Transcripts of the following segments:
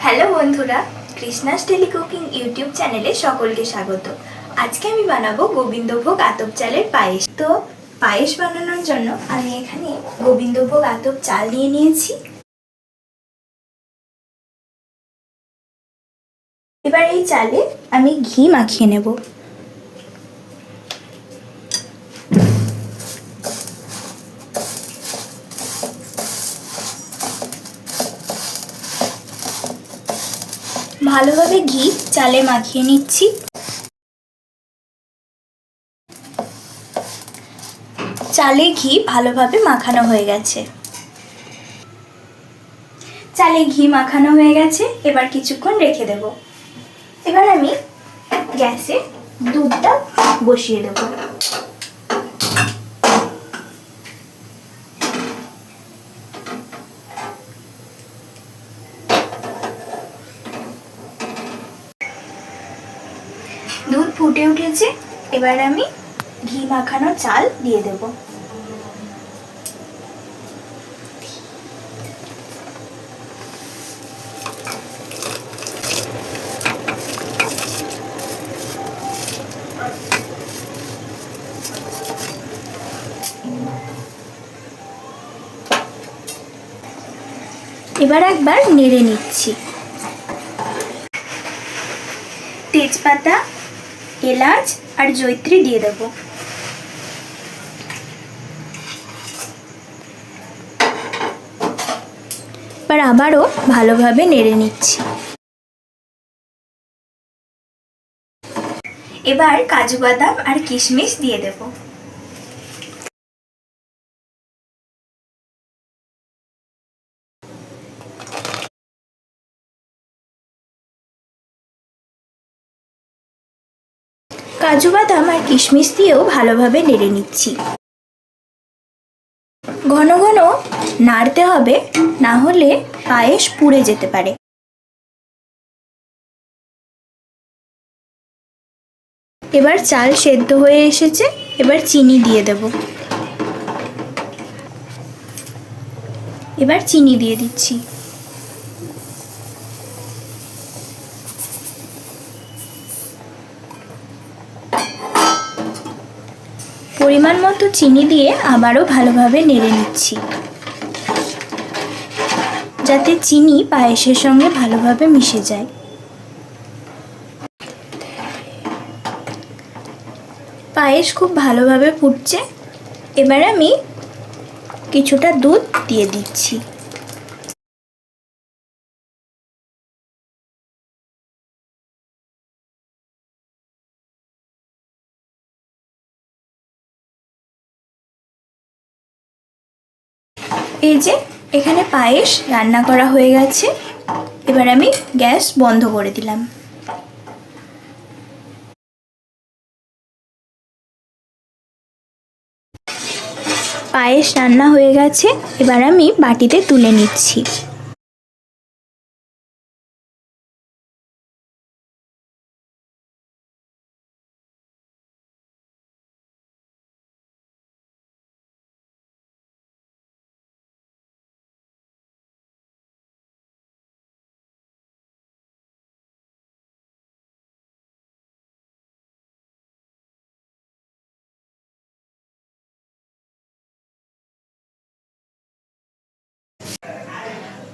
Hello বন্ধুরা, Krishna's daily cooking YouTube চ্যানেলে সকলকে স্বাগত। আজকে আমি বানাবো গোবিন্দভোগ আতপ চালের পায়েস। তো পায়েস বানানোর জন্য আমি এখানে গোবিন্দভোগ আতপ চাল নিয়ে নিয়েছি। এবার এই চালে আমি ঘি মাখিয়ে নেব। ভালোভাবে ঘি চালে মাখিয়ে নিচ্ছি। চালে ঘি ভালোভাবে মাখানো হয়ে গেছে। চালে ঘি মাখানো হয়ে গেছে, এবার কিছুক্ষণ রেখে দেব। এবার আমি গ্যাসে দুধটা বসিয়ে দেব। দুধ ফুটে উঠেছে, এবার আমি ঘি মাখানো চাল দিয়ে দেব। এবার একবার নেড়ে নিচ্ছি। তেজপাতা, এলাচ আর জয়িত্রী দিয়ে দেব। এবার আবারও ভালোভাবে নেড়ে নিচ্ছি। এবার কাজু বাদাম আর কিশমিশ দিয়ে দেব। কাজু বাদাম আর কিশমিশ দিয়েও ভালোভাবে নেড়ে নিচ্ছি। ঘন ঘন নাড়তে হবে, না হলে পায়েস পুড়ে যেতে পারে। এবার চাল সেদ্ধ হয়ে এসেছে, এবার চিনি দিয়ে দেব। এবার চিনি দিয়ে দিচ্ছি। পরিমাণ মতো চিনি দিয়ে আবারও ভালোভাবে নেড়ে নিচ্ছি, যাতে চিনি পায়েসের সঙ্গে ভালোভাবে মিশে যায়। পায়েস খুব ভালোভাবে ফুটছে, এবার আমি কিছুটা দুধ দিয়ে দিচ্ছি। এই যে এখানে পায়েস রান্না করা হয়ে গেছে, এবার আমি গ্যাস বন্ধ করে দিলাম। পায়েস রান্না হয়ে গেছে, এবার আমি বাটিতে তুলে নিচ্ছি।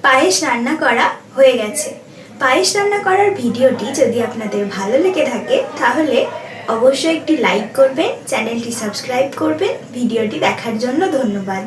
পায়েস রান্না করা হয়ে গেছে। পায়েস রান্না করার ভিডিওটি যদি আপনাদের ভালো লেগে থাকে তাহলে অবশ্যই একটি লাইক করবেন, চ্যানেলটি সাবস্ক্রাইব করবেন। ভিডিওটি দেখার জন্য ধন্যবাদ।